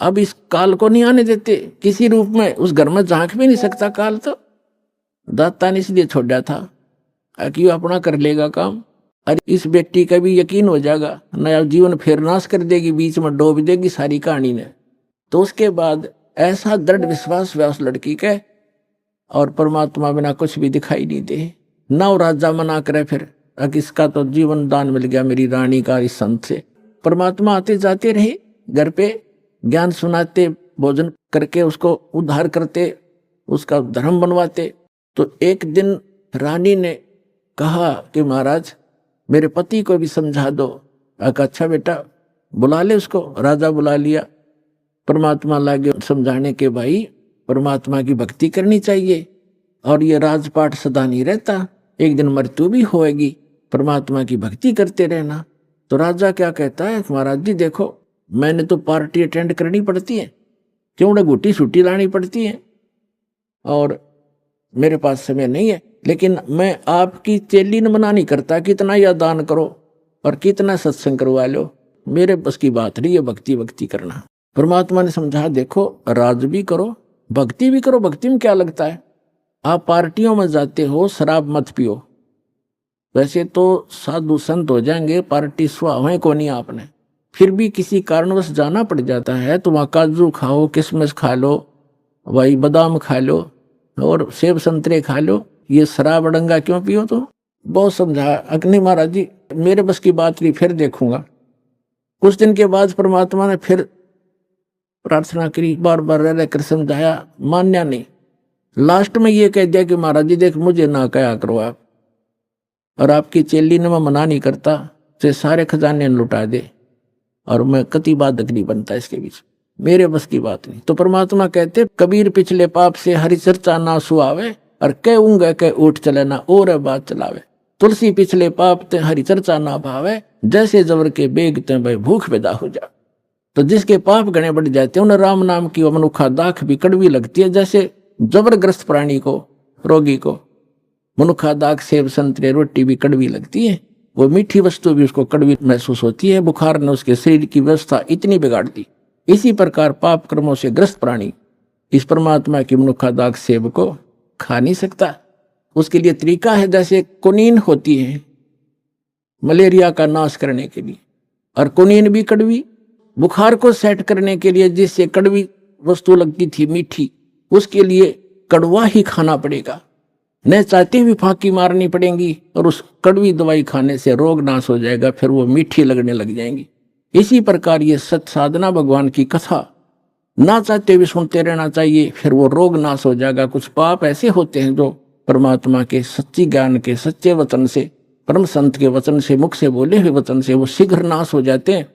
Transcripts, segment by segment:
अब इस काल को नहीं आने देते किसी रूप में, उस घर में झांक भी नहीं सकता काल। तो दाता ने इसलिए छोड़ा था कि वो अपना कर लेगा काम। अरे इस बेटी का भी यकीन हो जाएगा, नया जीवन फिर नाश कर देगी, बीच में डोब देगी सारी कहानी ने। तो उसके बाद ऐसा दृढ़ विश्वास हुआ उस लड़की के, और परमात्मा बिना कुछ भी दिखाई नहीं दे। ना वो राजा मना करे फिर, इसका तो जीवन दान मिल गया मेरी रानी का इस संत से। परमात्मा आते जाते रहे घर पे, ज्ञान सुनाते, भोजन करके उसको उद्धार करते, उसका धर्म बनवाते। तो एक दिन रानी ने कहा कि महाराज मेरे पति को भी समझा दो। अच्छा बेटा बुला ले उसको। राजा बुला लिया। परमात्मा लागे समझाने के, भाई परमात्मा की भक्ति करनी चाहिए, और ये राजपाट सदा नहीं रहता, एक दिन मृत्यु भी होएगी, परमात्मा की भक्ति करते रहना। तो राजा क्या कहता है, महाराज जी देखो मैंने तो पार्टी अटेंड करनी पड़ती है, क्यों ना गुटी छुट्टी लानी पड़ती है, और मेरे पास समय नहीं है, लेकिन मैं आपकी चेली न मना नहीं करता, कितना या दान करो और कितना सत्संग करवा लो, मेरे बस की बात नहीं है भक्ति भक्ति करना। परमात्मा ने समझा, देखो राज भी करो भक्ति भी करो, भक्ति में क्या लगता है, आप पार्टियों में जाते हो शराब मत पियो, वैसे तो साधु संत हो जाएंगे, पार्टी सुहावे को नहीं आपने, फिर भी किसी कारणवश जाना पड़ जाता है तो वहाँ काजू खाओ, किशमिश खा लो, भाई बादाम खा लो और सेब संतरे खा लो, ये शराब अड़ंगा क्यों पियो। तो बहुत समझाया, अग्नि महाराज जी मेरे बस की बात नहीं, फिर देखूंगा। कुछ दिन के बाद परमात्मा ने फिर प्रार्थना करी, बार बार रह रहकर समझाया, मान्या नहीं। लास्ट में ये कह दिया कि महाराज जी देख मुझे ना कहा करो आप, और आपकी चेली ने मैं मना नहीं करता, तो सारे खजाने लुटा दे, और मैं कति बाधक नहीं बनता इसके बीच, मेरे बस की बात नहीं। तो परमात्मा कहते, कबीर पिछले पाप से हरि चर्चा ना सुहावे, और कह ऊँगा कह उठ चले ना और बात चलावे। तुलसी पिछले पाप ते हरि चर्चा ना भावे, जैसे जबर के बेग ते भाई भूख पैदा हो जा। तो जिसके पाप गणे बढ़ जाते हैं उन्हें राम नाम की मनुखा दाख भी कड़वी लगती है, जैसे जबरग्रस्त प्राणी को, रोगी को मनुखा दाख सेब संतरे रोटी भी कड़वी लगती है, वो मीठी वस्तु भी उसको कड़वी महसूस होती है। बुखार ने उसके शरीर की व्यवस्था इतनी बिगाड़ दी। इसी प्रकार पाप कर्मों से ग्रस्त प्राणी इस परमात्मा की मनुखा दाख सेब को खा नहीं सकता। उसके लिए तरीका है, जैसे कुनीन होती है मलेरिया का नाश करने के लिए, और कुनीन भी कड़वी, बुखार को सेट करने के लिए जिससे कड़वी वस्तु लगती थी मीठी, उसके लिए कड़वा ही खाना पड़ेगा, न चाहते हुए फांकी मारनी पड़ेगी, और उस कड़वी दवाई खाने से रोग नाश हो जाएगा, फिर वो मीठी लगने लग जाएंगी। इसी प्रकार ये सत साधना भगवान की कथा ना चाहते हुए सुनते रहना चाहिए, फिर वो रोग नाश हो जाएगा। कुछ पाप ऐसे होते हैं जो परमात्मा के सच्ची ज्ञान के सच्चे वचन से, परम संत के वचन से, मुख से बोले हुए वचन से वो शीघ्र नाश हो जाते हैं,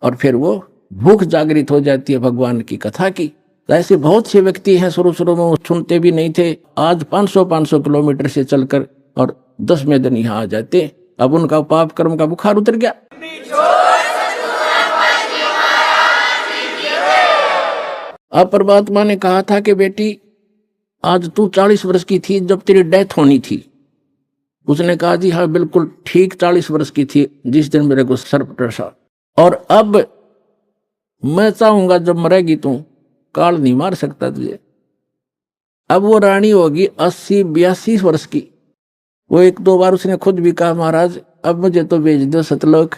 और फिर वो भूख जागृत हो जाती है भगवान की कथा की। ऐसे बहुत से व्यक्ति हैं शुरू में वो सुनते भी नहीं थे, आज 500 किलोमीटर से चलकर और 10वें दिन यहाँ आ जाते, अब उनका पाप कर्म का बुखार उतर गया। अब परमात्मा ने कहा था कि बेटी आज तू 40 वर्ष की थी जब तेरी डेथ होनी थी। उसने कहा जी हाँ बिल्कुल ठीक 40 वर्ष की थी जिस दिन मेरे को सर्प टसा, और अब मैं चाहूंगा जब मरेगी तू, काल नहीं मार सकता तुझे। अब वो रानी होगी 80-82 वर्ष की। वो 1-2 बार उसने खुद भी कहा महाराज अब मुझे तो भेज दो सतलोक,